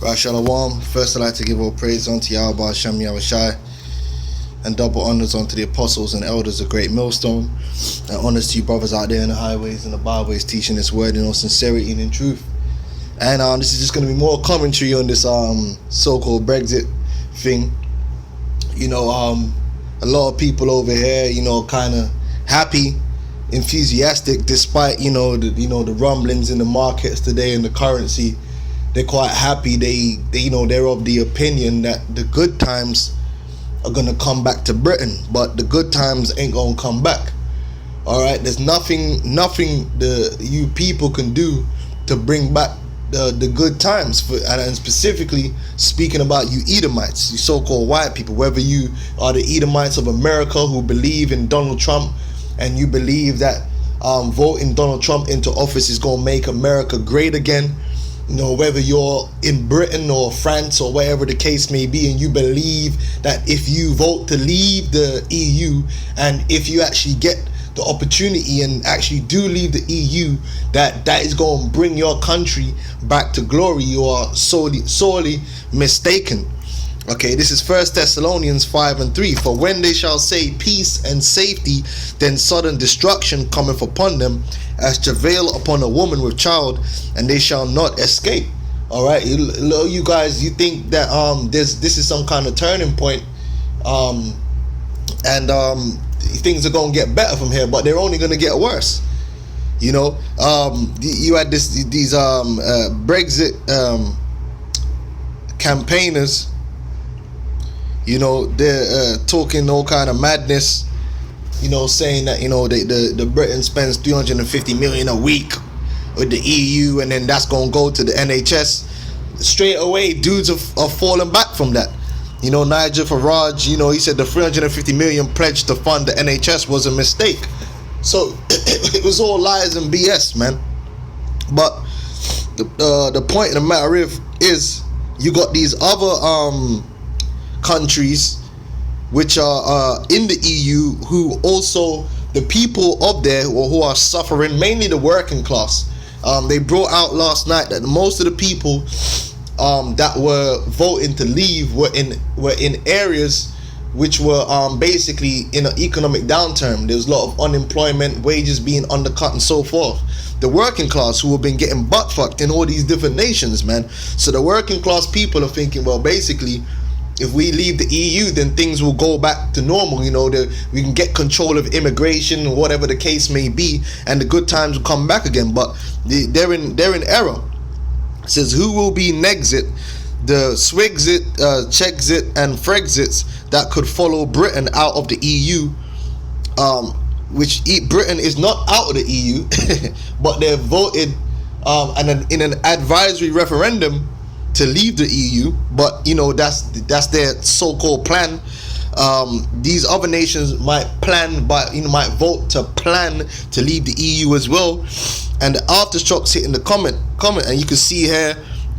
Right, Shalom. First, I'd like to give all praise unto Yahweh Hashem Yahushai, and double honors unto the apostles and elders of Great Millstone, and honors to you brothers out there in the highways and the byways teaching this word in all sincerity and in truth. And this is just going to be more commentary on this so-called Brexit thing. You know, a lot of people over here, you know, kind of happy, enthusiastic, despite the rumblings in the markets today and the currency. They're quite happy. They're of the opinion that the good times are gonna come back to Britain, but the good times ain't gonna come back. All right, there's nothing you people can do to bring back the good times. And specifically speaking about you Edomites, you so-called white people, whether you are the Edomites of America who believe in Donald Trump and you believe that voting Donald Trump into office is gonna make America great again. You know, whether you're in Britain or France or wherever the case may be, and you believe that if you vote to leave the EU, and if you actually get the opportunity and actually do leave the EU, that is going to bring your country back to glory, you are sorely mistaken. Okay, this is 1 Thessalonians 5:3. For when they shall say peace and safety, then sudden destruction cometh upon them, as travail upon a woman with child, and they shall not escape. All right, you guys, you think that this is some kind of turning point, and things are gonna get better from here, but they're only gonna get worse. You know, you had these Brexit campaigners. You know, they're talking all kind of madness, you know, saying that, you know, the Britain spends 350 million a week with the EU, and then that's going to go to the NHS. Straight away, dudes are falling back from that. You know, Nigel Farage, you know, he said the 350 million pledge to fund the NHS was a mistake. So it was all lies and BS, man. But the point of the matter is you got these other countries which are in the EU, who also, the people of there who are suffering, mainly the working class. They brought out last night that most of the people that were voting to leave were in areas which were basically in an economic downturn. There's a lot of unemployment, wages being undercut and so forth. The working class who have been getting butt fucked in all these different nations, man. So the working class people are thinking, well, basically, if we leave the EU, then things will go back to normal. You know, we can get control of immigration or whatever the case may be, and the good times will come back again. But they're in error. It says, who will be Nexit, the Swigsit, Chexit, and Frexits that could follow Britain out of the EU, which Britain is not out of the EU, but they've voted in an advisory referendum to leave the EU. But you know, that's their so-called plan. These other nations might might vote to plan to leave the EU as well, and the aftershocks hitting the comment, and you can see here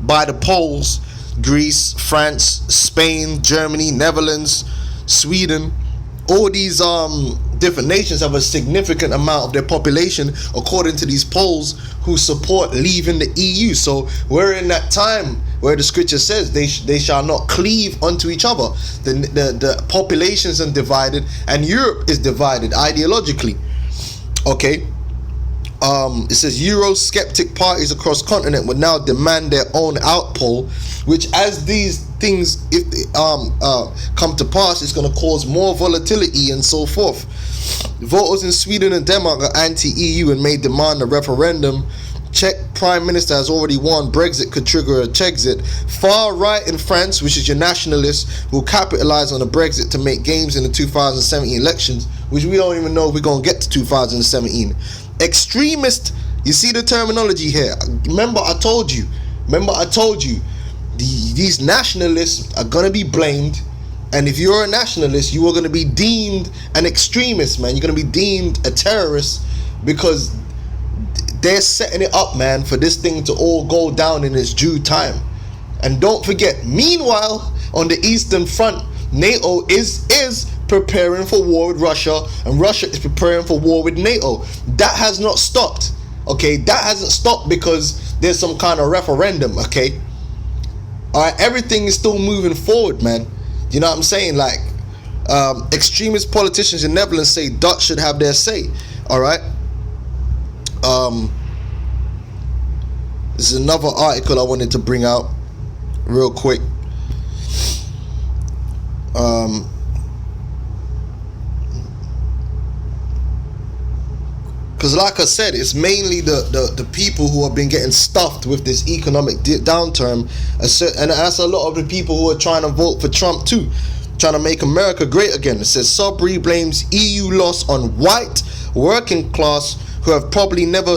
by the polls, Greece, France, Spain, Germany, Netherlands, Sweden, all these different nations have a significant amount of their population, according to these polls, who support leaving the EU. So we're in that time where the scripture says they shall not cleave unto each other. The populations are divided, and Europe is divided ideologically. Okay. It says Eurosceptic parties across continent would now demand their own outpoll, which, as these things come to pass, is going to cause more volatility and so forth. Voters in Sweden and Denmark are anti-EU and may demand a referendum. Czech Prime Minister has already warned Brexit could trigger a Chexit. Far right in France, which is your nationalists, will capitalize on the Brexit to make gains in the 2017 elections, which we don't even know if we're going to get to 2017. Extremist, you see the terminology here. Remember I told you these nationalists are going to be blamed, and if you're a nationalist, you are going to be deemed an extremist, man. You're going to be deemed a terrorist, because they're setting it up, man, for this thing to all go down in its due time. And don't forget, meanwhile, on the Eastern Front, NATO is preparing for war with Russia, and Russia is preparing for war with NATO. That has not stopped. Okay, that hasn't stopped because there's some kind of referendum. Okay, All right, everything is still moving forward, man. You know what I'm saying? Like, extremist politicians in Netherlands say Dutch should have their say. All right. This is another article I wanted to bring out real quick. Because like I said, it's mainly the people who have been getting stuffed with this economic downturn, and that's a lot of the people who are trying to vote for Trump too, trying to make America great again. It says Sabri blames EU loss on white working class who have probably never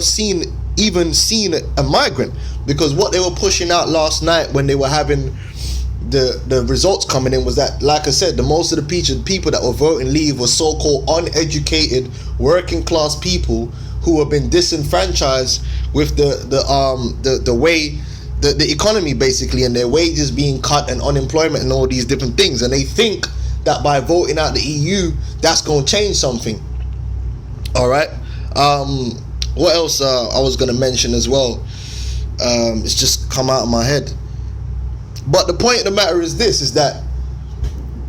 even seen a migrant, because what they were pushing out last night when they were having the results coming in was that, like I said, the most of the people that were voting leave were so-called uneducated working class people who have been disenfranchised with the way the economy basically, and their wages being cut and unemployment and all these different things, and they think that by voting out the EU that's going to change something. All right. What else I was going to mention as well? It's just come out of my head. But the point of the matter is this: is that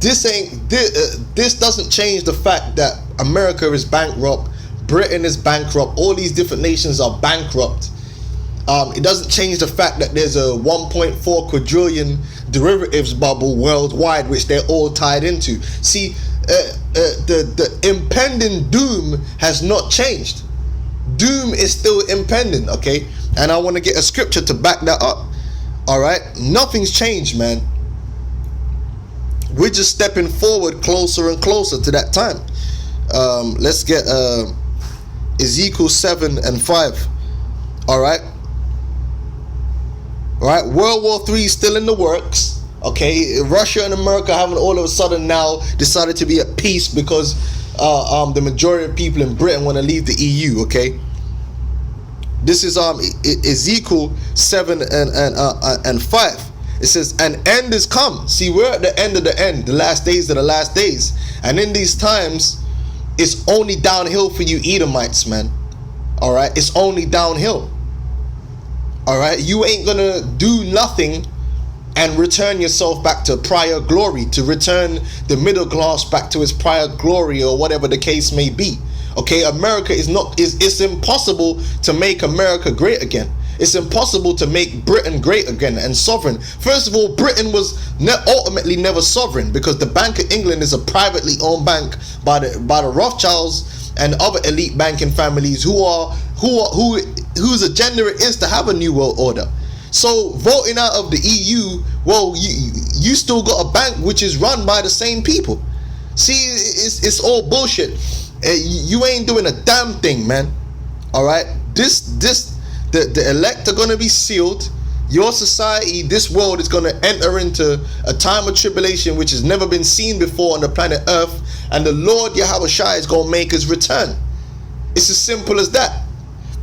this doesn't change the fact that America is bankrupt, Britain is bankrupt, all these different nations are bankrupt. It doesn't change the fact that there's a 1.4 quadrillion derivatives bubble worldwide, which they're all tied into. See, the impending doom has not changed. Doom is still impending, okay? And I want to get a scripture to back that up. All right, nothing's changed, man. We're just stepping forward closer and closer to that time. Let's get Ezekiel 7:5. All right. All right. World War III is still in the works. Okay, Russia and America haven't all of a sudden now decided to be at peace because the majority of people in Britain want to leave the EU. Okay. This is Ezekiel 7:5. It says, "An end is come." See, we're at the end of the end, the last days of the last days. And in these times, it's only downhill for you Edomites, man. All right, it's only downhill. All right, you ain't gonna do nothing and return yourself back to prior glory, to return the middle class back to its prior glory, or whatever the case may be. Okay, America it's impossible to make America great again. It's impossible to make Britain great again and sovereign. First of all, Britain was ultimately never sovereign, because the Bank of England is a privately owned bank by the Rothschilds and other elite banking families whose agenda it is to have a new world order. So voting out of the EU, well, you still got a bank which is run by the same people. See, it's all bullshit. You ain't doing a damn thing, man. All right, the elect are gonna be sealed. Your society, this world, is gonna enter into a time of tribulation which has never been seen before on the planet Earth, and the Lord Yahweh Shai is gonna make his return. It's as simple as that.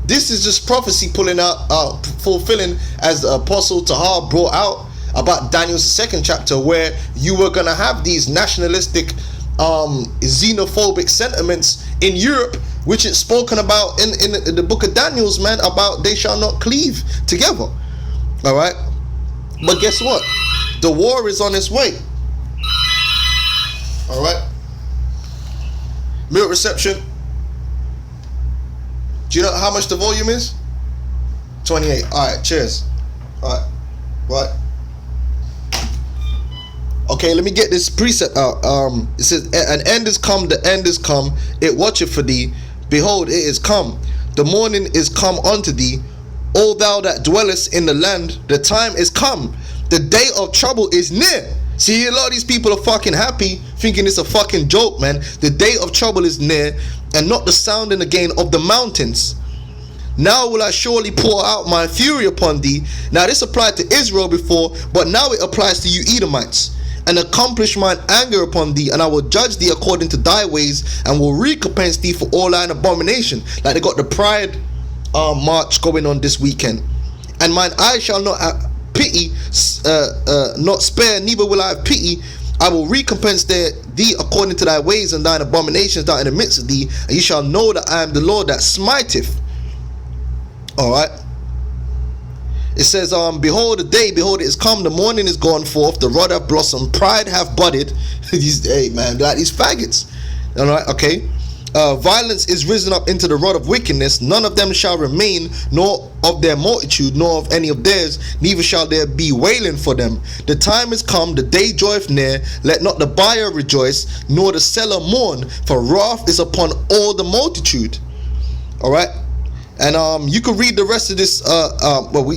This is just prophecy fulfilling, as the Apostle Tahar brought out about Daniel's 2nd chapter, where you were gonna have these nationalistic, xenophobic sentiments in Europe, which it's spoken about in the book of Daniel's, man, about they shall not cleave together. All right, but guess what? The war is on its way. All right, mute reception. Do you know how much the volume is? 28. All right, cheers. All right, what? Okay, let me get this precept out. It says, "An end is come, the end is come. It watcheth for thee. Behold, it is come. The morning is come unto thee. O thou that dwellest in the land, the time is come. The day of trouble is near." See, a lot of these people are fucking happy, thinking it's a fucking joke, man. The day of trouble is near, and not the sounding again of the mountains. Now will I surely pour out my fury upon thee. Now this applied to Israel before, but now it applies to you Edomites. "And accomplish mine anger upon thee, and I will judge thee according to thy ways, and will recompense thee for all thine abomination." Like they got the Pride march going on this weekend. "And mine eye shall not have pity, not spare, neither will I have pity. I will recompense thee according to thy ways and thine abominations that are in the midst of thee, and you shall know that I am the Lord that smiteth." All right. It says, behold the day, behold it is come, the morning is gone forth, the rod hath blossomed, pride hath budded. Hey man, like these faggots. Alright, okay. Violence is risen up into the rod of wickedness, none of them shall remain, nor of their multitude, nor of any of theirs, neither shall there be wailing for them. The time is come, the day draweth near, let not the buyer rejoice, nor the seller mourn, for wrath is upon all the multitude. Alright. And you can read the rest of this. Well,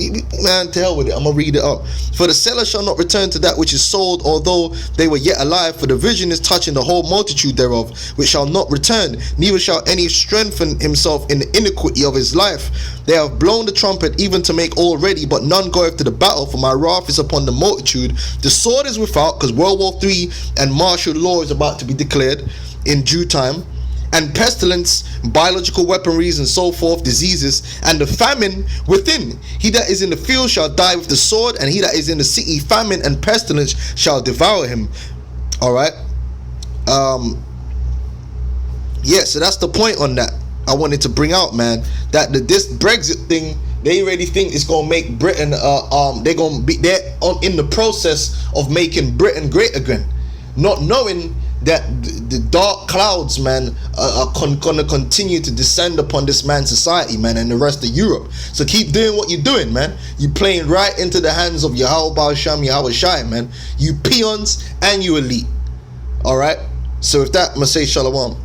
man, to hell with it. I'm gonna read it up. For the seller shall not return to that which is sold, although they were yet alive. For the vision is touching the whole multitude thereof, which shall not return. Neither shall any strengthen himself in the iniquity of his life. They have blown the trumpet, even to make all ready, but none goeth to the battle. For my wrath is upon the multitude. The sword is without, because World War III and martial law is about to be declared in due time. And pestilence, biological weaponries, and so forth, diseases, and the famine within. He that is in the field shall die with the sword, and he that is in the city, famine and pestilence shall devour him. Alright. Yeah, so that's the point on that I wanted to bring out, man. That this Brexit thing, they really think it's gonna make Britain they're in the process of making Britain great again, not knowing that the dark clouds, man, are gonna continue to descend upon this man's society, man, and the rest of Europe. So keep doing what you're doing, man. You playing right into the hands of Yahweh Ba'asham, Yahweh Shai, man. You peons and you elite. Alright? So with that, I'm gonna say shalom.